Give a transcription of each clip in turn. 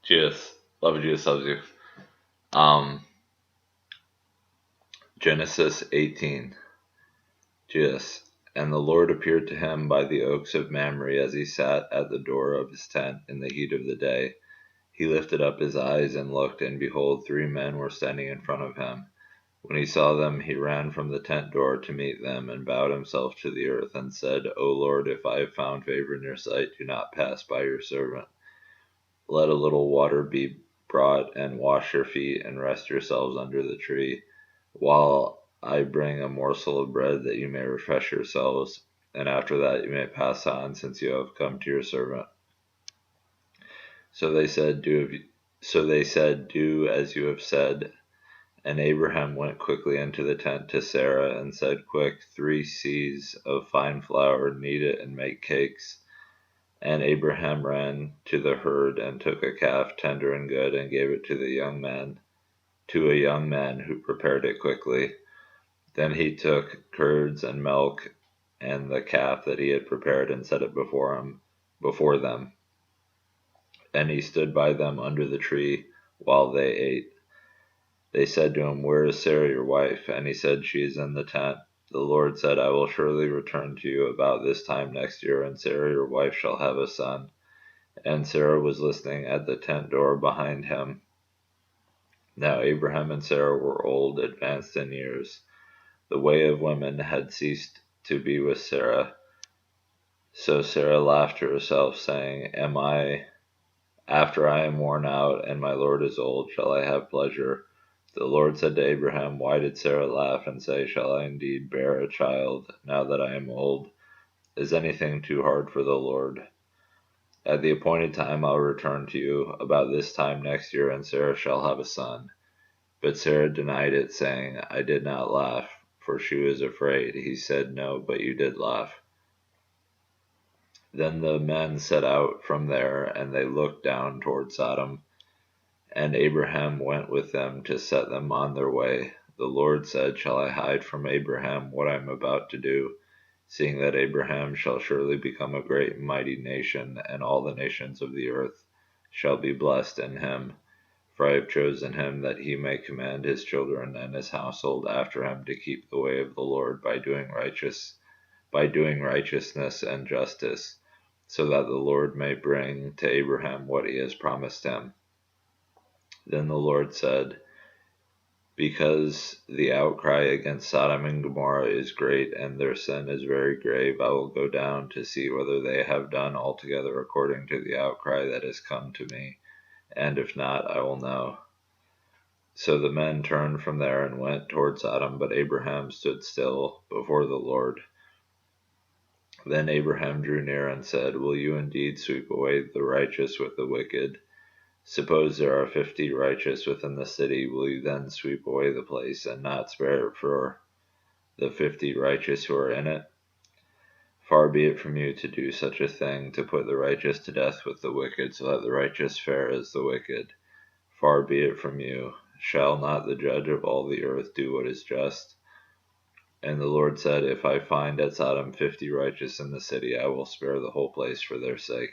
Jesus. Love Jesus loves you. Um, Genesis 18. Jesus. And the Lord appeared to him by the oaks of Mamre as he sat at the door of his tent in the heat of the day. He lifted up his eyes and looked, and behold, 3 men were standing in front of him. When he saw them, he ran from the tent door to meet them, and bowed himself to the earth, and said, O Lord, if I have found favor in your sight, do not pass by your servant. Let a little water be brought, and wash your feet, and rest yourselves under the tree, while I bring a morsel of bread that you may refresh yourselves, and after that you may pass on, since you have come to your servant. So they said, Do as you have said. And Abraham went quickly into the tent to Sarah, and said, Quick, 3 seahs of fine flour, knead it, and make cakes. And Abraham ran to the herd, and took a calf, tender and good, and gave it to a young man who prepared it quickly. Then he took curds and milk, and the calf that he had prepared, and set it before them. And he stood by them under the tree while they ate. They said to him, Where is Sarah your wife? And he said, She is in the tent. The Lord said, I will surely return to you about this time next year, and Sarah your wife shall have a son. And Sarah was listening at the tent door behind him. Now Abraham and Sarah were old, advanced in years. The way of women had ceased to be with Sarah. So Sarah laughed to herself, saying, After I am worn out, and my Lord is old, shall I have pleasure? The Lord said to Abraham, Why did Sarah laugh and say, Shall I indeed bear a child, now that I am old? Is anything too hard for the Lord? At the appointed time I will return to you about this time next year, and Sarah shall have a son. But Sarah denied it, saying, I did not laugh, for she was afraid. He said, No, but you did laugh. Then the men set out from there, and they looked down toward Sodom. And Abraham went with them to set them on their way. The Lord said, Shall I hide from Abraham what I am about to do, seeing that Abraham shall surely become a great and mighty nation, and all the nations of the earth shall be blessed in him? For I have chosen him that he may command his children and his household after him to keep the way of the Lord by doing righteousness and justice, so that the Lord may bring to Abraham what he has promised him. Then the Lord said, Because the outcry against Sodom and Gomorrah is great, and their sin is very grave, I will go down to see whether they have done altogether according to the outcry that has come to me, and if not, I will know. So the men turned from there and went toward Sodom, but Abraham stood still before the Lord. Then Abraham drew near and said, Will you indeed sweep away the righteous with the wicked? Suppose there are 50 righteous within the city, will you then sweep away the place, and not spare it for the 50 righteous who are in it? Far be it from you to do such a thing, to put the righteous to death with the wicked, so that the righteous fare as the wicked. Far be it from you. Shall not the judge of all the earth do what is just? And the Lord said, If I find at Sodom 50 righteous in the city, I will spare the whole place for their sake.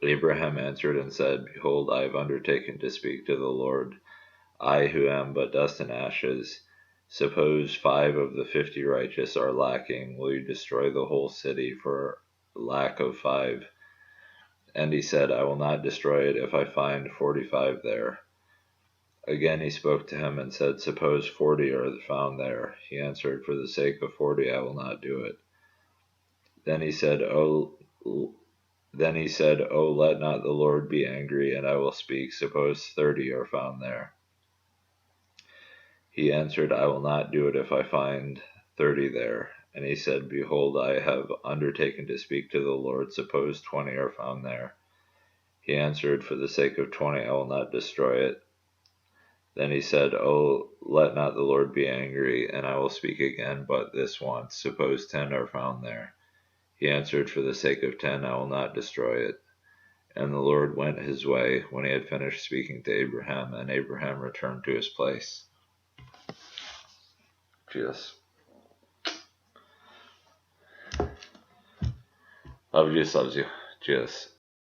Abraham answered and said, Behold, I have undertaken to speak to the Lord, I who am but dust and ashes. Suppose 5 of the 50 righteous are lacking, will you destroy the whole city for lack of 5? And he said, I will not destroy it if I find 45 there. Again he spoke to him and said, Suppose 40 are found there. He answered, For the sake of 40 I will not do it. Then he said, Oh, let not the Lord be angry, and I will speak. Suppose 30 are found there. He answered, I will not do it if I find 30 there. And he said, Behold, I have undertaken to speak to the Lord. Suppose 20 are found there. He answered, For the sake of 20 I will not destroy it. Then he said, Oh, let not the Lord be angry, and I will speak again but this once. Suppose 10 are found there. He answered, For the sake of 10 I will not destroy it. And the Lord went his way when he had finished speaking to Abraham, and Abraham returned to his place. Jesus. Love Jesus loves you. Jesus.